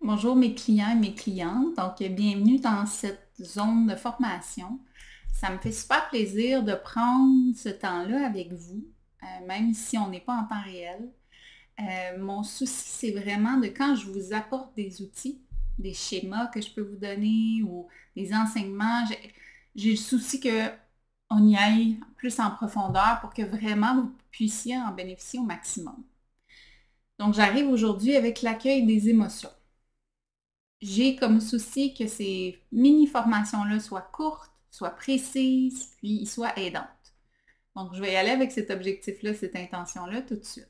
Bonjour mes clients et mes clientes. Donc, bienvenue dans cette zone de formation. Ça me fait super plaisir de prendre ce temps-là avec vous, même si on n'est pas en temps réel. Mon souci, c'est vraiment de quand je vous apporte des outils, des schémas que je peux vous donner ou des enseignements, j'ai le souci qu'on y aille plus en profondeur pour que vraiment vous puissiez en bénéficier au maximum. Donc, j'arrive aujourd'hui avec l'accueil des émotions. J'ai comme souci que ces mini-formations-là soient courtes, soient précises, puis soient aidantes. Donc, je vais y aller avec cet objectif-là, cette intention-là tout de suite.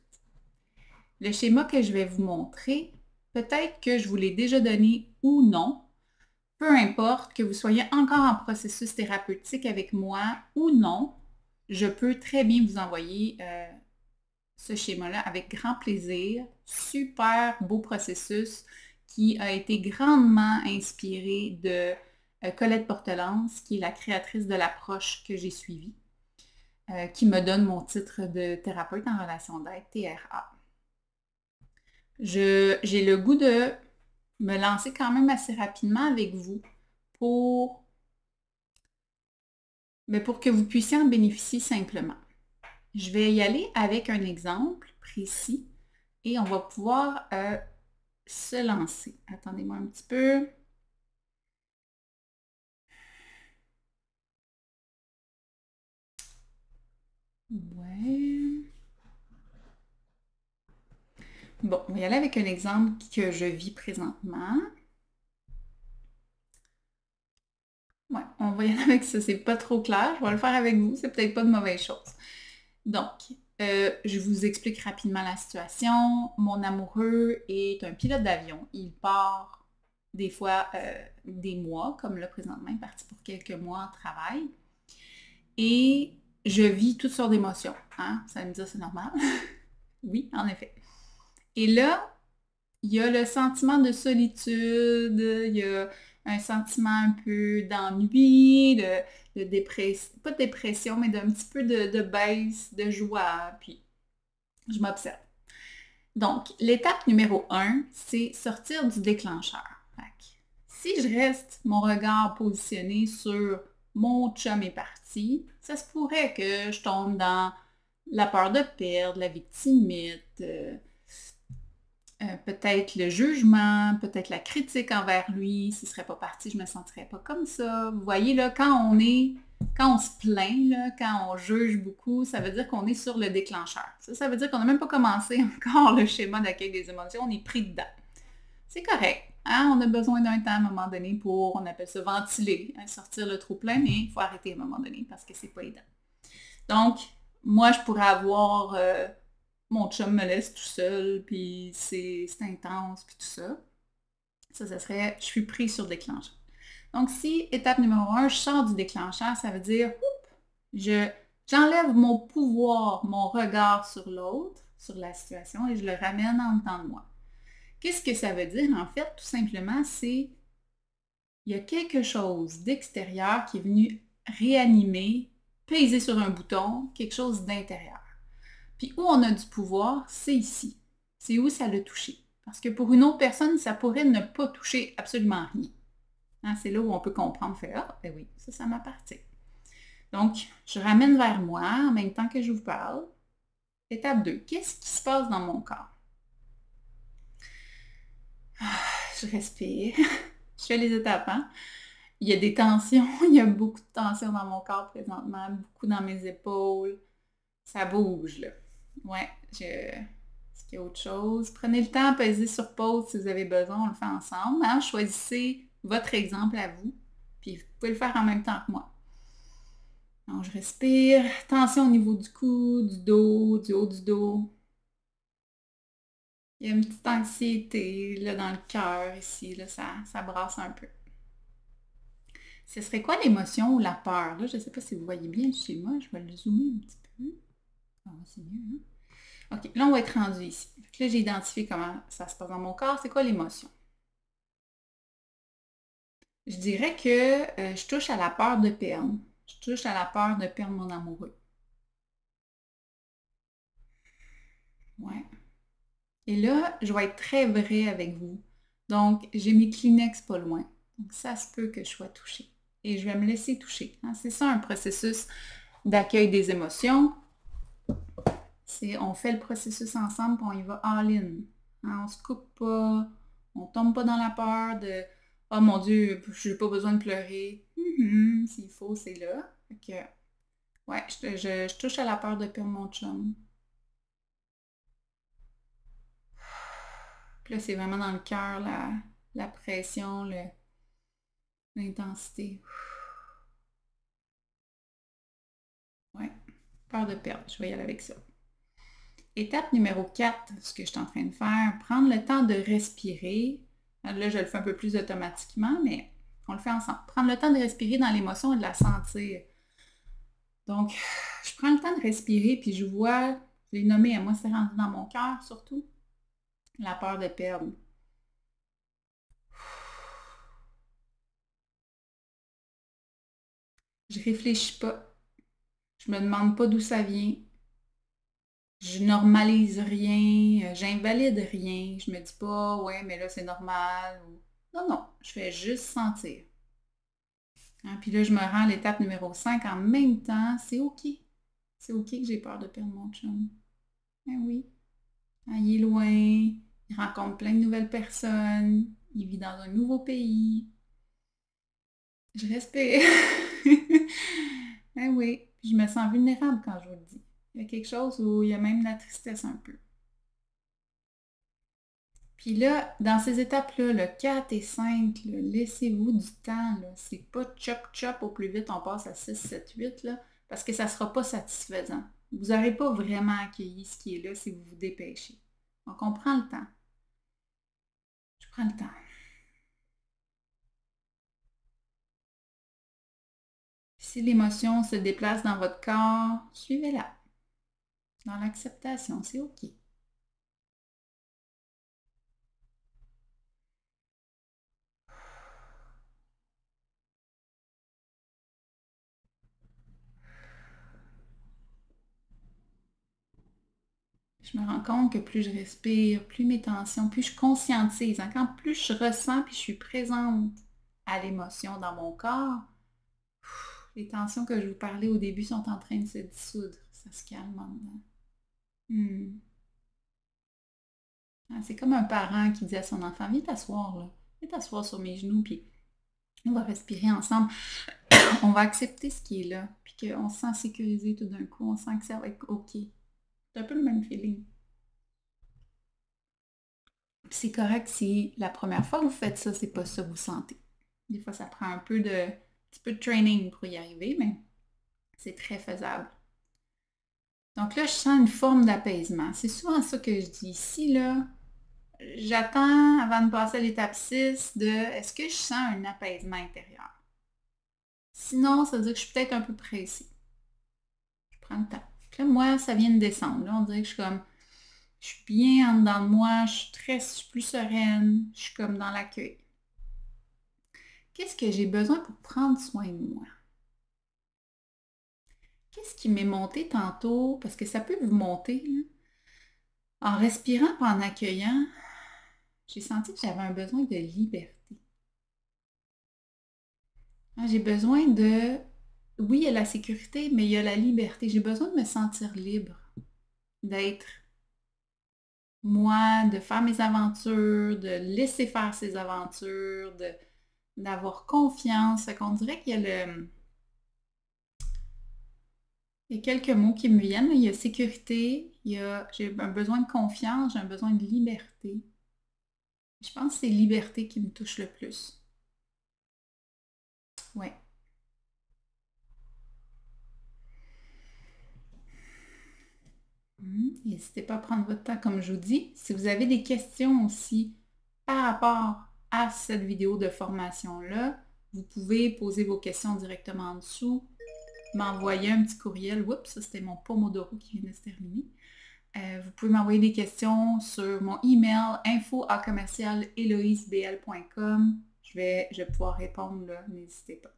Le schéma que je vais vous montrer, peut-être que je vous l'ai déjà donné ou non, peu importe que vous soyez encore en processus thérapeutique avec moi ou non, je peux très bien vous envoyer ce schéma-là avec grand plaisir. Super beau processus qui a été grandement inspiré de Colette Portelance, qui est la créatrice de l'approche que j'ai suivie, qui me donne mon titre de thérapeute en relation d'aide, TRA. J'ai le goût de me lancer quand même assez rapidement avec vous pour, mais pour que vous puissiez en bénéficier simplement. Je vais y aller avec un exemple précis et on va pouvoir se lancer. Attendez-moi un petit peu. Ouais. Bon, on va y aller avec un exemple que je vis présentement. Ouais, on va y aller avec ça. C'est pas trop clair. Je vais le faire avec vous. C'est peut-être pas de mauvaise chose. Donc, je vous explique rapidement la situation. Mon amoureux est un pilote d'avion. Il part des fois des mois, comme là présentement, il est parti pour quelques mois en travail. Et je vis toutes sortes d'émotions. Hein? Ça va me dire c'est normal. Oui, en effet. Et là, il y a le sentiment de solitude, il y a un sentiment un peu d'ennui, de dépression, pas de dépression, mais d'un petit peu de baisse, de joie, puis je m'observe. Donc, l'étape numéro 1, c'est sortir du déclencheur. Fait que, si je reste mon regard positionné sur mon chum est parti, ça se pourrait que je tombe dans la peur de perdre, la victimite, peut-être le jugement, peut-être la critique envers lui. S'il ne serait pas parti, je ne me sentirais pas comme ça. Vous voyez, là, quand on se plaint, là, quand on juge beaucoup, ça veut dire qu'on est sur le déclencheur. Ça veut dire qu'on n'a même pas commencé encore le schéma d'accueil des émotions, on est pris dedans. C'est correct. Hein? On a besoin d'un temps à un moment donné pour, on appelle ça ventiler, hein, sortir le trop-plein, mais il faut arrêter à un moment donné parce que c'est pas aidant. Donc, moi, je pourrais avoir mon chum me laisse tout seul, puis c'est intense, puis tout ça. Ça serait, je suis prise sur déclencheur. Donc, si, étape numéro 1, je sors du déclencheur, ça veut dire, j'enlève mon pouvoir, mon regard sur l'autre, sur la situation, et je le ramène en dedans de moi. Qu'est-ce que ça veut dire, en fait? Tout simplement, c'est, il y a quelque chose d'extérieur qui est venu réanimer, peser sur un bouton, quelque chose d'intérieur. Puis où on a du pouvoir, c'est ici. C'est où ça l'a touché. Parce que pour une autre personne, ça pourrait ne pas toucher absolument rien. Hein, c'est là où on peut comprendre, fait, ah, ben oui, ça m'appartient. Donc, je ramène vers moi en même temps que je vous parle. Étape 2, qu'est-ce qui se passe dans mon corps? Ah, je respire. Je fais les étapes, hein? Il y a des tensions, il y a beaucoup de tensions dans mon corps présentement, beaucoup dans mes épaules. Ça bouge, là. Ouais, est-ce qu'il y a autre chose? Prenez le temps, pesez sur pause si vous avez besoin, on le fait ensemble. Hein? Choisissez votre exemple à vous, puis vous pouvez le faire en même temps que moi. Donc, je respire. Tension au niveau du cou, du dos, du haut du dos. Il y a une petite anxiété là, dans le cœur ici, là, ça brasse un peu. Ce serait quoi l'émotion ou la peur? Là, je ne sais pas si vous voyez bien chez moi, je vais le zoomer un petit peu. Ah, c'est mieux, hein? OK, là, on va être rendu ici. Là, j'ai identifié comment ça se passe dans mon corps. C'est quoi l'émotion? Je dirais que je touche à la peur de perdre. Je touche à la peur de perdre mon amoureux. Ouais. Et là, je vais être très vraie avec vous. Donc, j'ai mes Kleenex pas loin. Donc, ça se peut que je sois touchée. Et je vais me laisser toucher. Hein. C'est ça un processus d'accueil des émotions. On fait le processus ensemble, puis on y va all-in. Hein, on se coupe pas, on tombe pas dans la peur de « Oh mon Dieu, je n'ai pas besoin de pleurer. S'il faut, c'est là. » Fait que, ouais, je touche à la peur de perdre mon chum. Puis là, c'est vraiment dans le cœur, la pression, l'intensité. Ouais, peur de perdre. Je vais y aller avec ça. Étape numéro 4, ce que je suis en train de faire, prendre le temps de respirer. Là, je le fais un peu plus automatiquement, mais on le fait ensemble. Prendre le temps de respirer dans l'émotion et de la sentir. Donc, je prends le temps de respirer, puis je vois, je l'ai nommé, à moi, c'est rendu dans mon cœur surtout, la peur de perdre. Je réfléchis pas. Je me demande pas d'où ça vient. Je normalise rien, j'invalide rien. Je me dis pas, ouais, mais là, c'est normal. Non, non, je fais juste sentir. Hein, puis là, je me rends à l'étape numéro 5 en même temps. C'est OK. C'est OK que j'ai peur de perdre mon chum. Ben oui. Hein, il est loin, il rencontre plein de nouvelles personnes, il vit dans un nouveau pays. Je respire. Ben oui. Puis je me sens vulnérable quand je vous le dis. Il y a quelque chose où il y a même de la tristesse un peu. Puis là, dans ces étapes-là, le 4 et 5, là, laissez-vous du temps. C'est pas chop-chop au plus vite, on passe à 6, 7, 8, là, parce que ça ne sera pas satisfaisant. Vous n'aurez pas vraiment accueilli ce qui est là si vous vous dépêchez. Donc, on prend le temps. Je prends le temps. Si l'émotion se déplace dans votre corps, suivez-la. Dans l'acceptation, c'est OK. Je me rends compte que plus je respire, plus mes tensions, plus je conscientise. Hein, quand plus je ressens puis je suis présente à l'émotion dans mon corps, les tensions que je vous parlais au début sont en train de se dissoudre. Ça se calme en dedans. Ah, c'est comme un parent qui dit à son enfant, viens t'asseoir là. Viens t'asseoir sur mes genoux, puis on va respirer ensemble. On va accepter ce qui est là, puis qu'on se sent sécurisé tout d'un coup. On sent que ça va être OK. C'est un peu le même feeling. C'est correct si la première fois que vous faites ça, c'est pas ça que vous sentez. Des fois, ça prend un petit peu de training pour y arriver, mais c'est très faisable. Donc là, je sens une forme d'apaisement. C'est souvent ça que je dis ici, là. J'attends avant de passer à l'étape 6 de est-ce que je sens un apaisement intérieur? Sinon, ça veut dire que je suis peut-être un peu pressée. Je prends le temps. Puis là, moi, ça vient de descendre. Là, on dirait que je suis bien en dedans de moi, je suis plus sereine, je suis comme dans l'accueil. Qu'est-ce que j'ai besoin pour prendre soin de moi? Qu'est-ce qui m'est monté tantôt? Parce que ça peut vous monter, là. En respirant et en accueillant, j'ai senti que j'avais un besoin de liberté. Hein, j'ai besoin de... Oui, il y a la sécurité, mais il y a la liberté. J'ai besoin de me sentir libre, d'être moi, de faire mes aventures, de laisser faire ses aventures, d'avoir confiance. Fait qu'on dirait qu'il y a il y a quelques mots qui me viennent. Il y a sécurité, j'ai un besoin de confiance, j'ai un besoin de liberté. Je pense que c'est liberté qui me touche le plus. Ouais. N'hésitez pas à prendre votre temps, comme je vous dis. Si vous avez des questions aussi par rapport à cette vidéo de formation-là, vous pouvez poser vos questions directement en dessous, m'envoyer un petit courriel. Oups, ça c'était mon Pomodoro qui vient de se terminer. Vous pouvez m'envoyer des questions sur mon email info@commercialeloisebl.com. Je vais pouvoir répondre là, n'hésitez pas.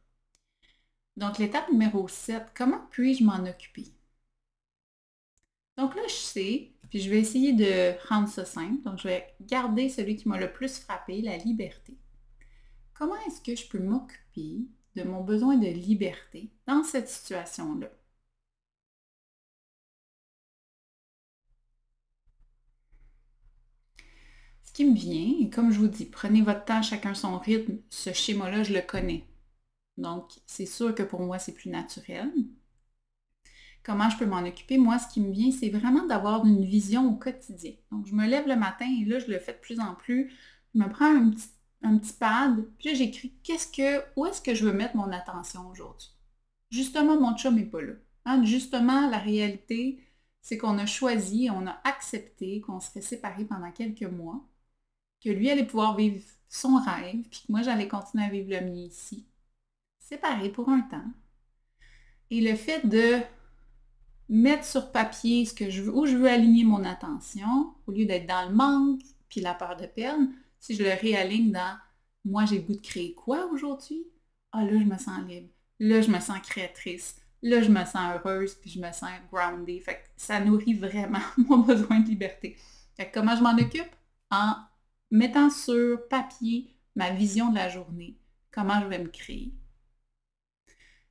Donc, l'étape numéro 7, comment puis-je m'en occuper? Donc là, je sais, puis je vais essayer de rendre ça simple. Donc, je vais garder celui qui m'a le plus frappé, la liberté. Comment est-ce que je peux m'occuper de mon besoin de liberté dans cette situation-là? Ce qui me vient, et comme je vous dis, prenez votre temps, chacun son rythme. Ce schéma-là, je le connais. Donc, c'est sûr que pour moi, c'est plus naturel. Comment je peux m'en occuper? Moi, ce qui me vient, c'est vraiment d'avoir une vision au quotidien. Donc, je me lève le matin et là, je le fais de plus en plus. Je me prends un petit pad, puis là, j'écris où est-ce que je veux mettre mon attention aujourd'hui? Justement, mon chum n'est pas là. Hein? Justement, la réalité, c'est qu'on a choisi, on a accepté qu'on serait séparés pendant quelques mois, que lui allait pouvoir vivre son rêve, puis que moi, j'allais continuer à vivre le mien ici, séparés pour un temps. Et le fait de mettre sur papier ce que je veux, où je veux aligner mon attention, au lieu d'être dans le manque, puis la peur de perdre, si je le réaligne dans moi, j'ai le goût de créer quoi aujourd'hui? Ah là, je me sens libre. Là, je me sens créatrice. Là, je me sens heureuse, puis je me sens grounded. Fait que ça nourrit vraiment mon besoin de liberté. Fait que comment je m'en occupe? En mettant sur papier ma vision de la journée. Comment je vais me créer.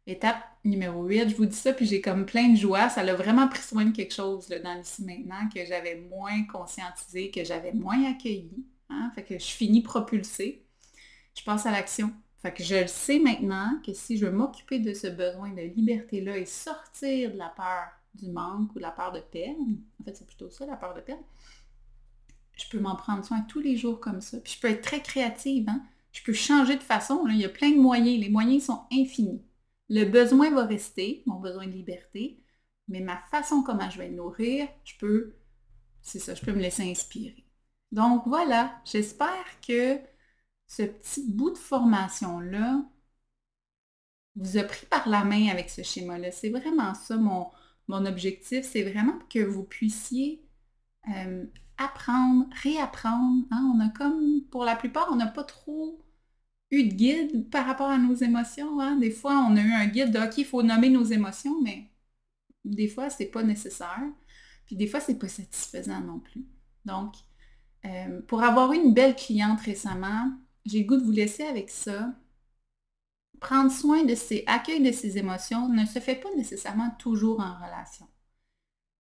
Étape numéro 8, je vous dis ça, puis j'ai comme plein de joie. Ça a vraiment pris soin de quelque chose là, dans l'ici maintenant que j'avais moins conscientisé, que j'avais moins accueilli. Hein? Fait que je finis propulsée. Je passe à l'action. Fait que je le sais maintenant que si je veux m'occuper de ce besoin de liberté-là et sortir de la peur du manque ou de la peur de perdre, en fait c'est plutôt ça, la peur de perdre, je peux m'en prendre soin tous les jours comme ça. Puis je peux être très créative. Hein? Je peux changer de façon. Là. Il y a plein de moyens. Les moyens sont infinis. Le besoin va rester, mon besoin de liberté, mais ma façon comment je vais le nourrir, c'est ça, je peux me laisser inspirer. Donc voilà, j'espère que ce petit bout de formation-là vous a pris par la main avec ce schéma-là. C'est vraiment ça mon objectif, c'est vraiment que vous puissiez apprendre, réapprendre. Hein? On a comme, pour la plupart, on n'a pas trop eu de guide par rapport à nos émotions. Hein? Des fois, on a eu un guide de OK, il faut nommer nos émotions, mais des fois, c'est pas nécessaire. Puis des fois, c'est pas satisfaisant non plus. Donc, pour avoir eu une belle cliente récemment, j'ai le goût de vous laisser avec ça. Prendre soin de accueil de ses émotions ne se fait pas nécessairement toujours en relation.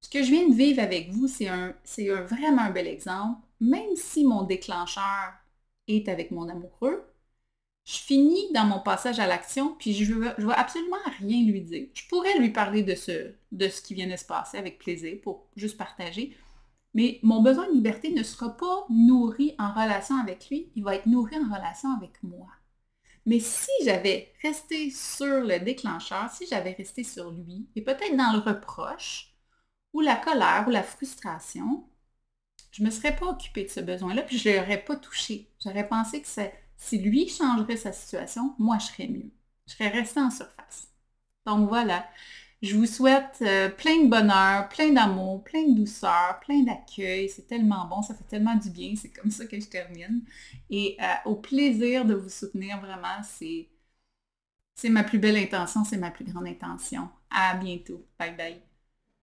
Ce que je viens de vivre avec vous, vraiment un bel exemple. Même si mon déclencheur est avec mon amoureux, je finis dans mon passage à l'action, puis je ne vais absolument rien lui dire. Je pourrais lui parler de ce qui vient de se passer avec plaisir pour juste partager, mais mon besoin de liberté ne sera pas nourri en relation avec lui, il va être nourri en relation avec moi. Mais si j'avais resté sur le déclencheur, si j'avais resté sur lui, et peut-être dans le reproche, ou la colère, ou la frustration, je ne me serais pas occupée de ce besoin-là, puis je ne l'aurais pas touché. J'aurais pensé que si lui changerait sa situation, moi, je serais mieux. Je serais restée en surface. Donc voilà, je vous souhaite plein de bonheur, plein d'amour, plein de douceur, plein d'accueil. C'est tellement bon, ça fait tellement du bien. C'est comme ça que je termine. Et au plaisir de vous soutenir, vraiment, c'est ma plus belle intention, c'est ma plus grande intention. À bientôt. Bye bye.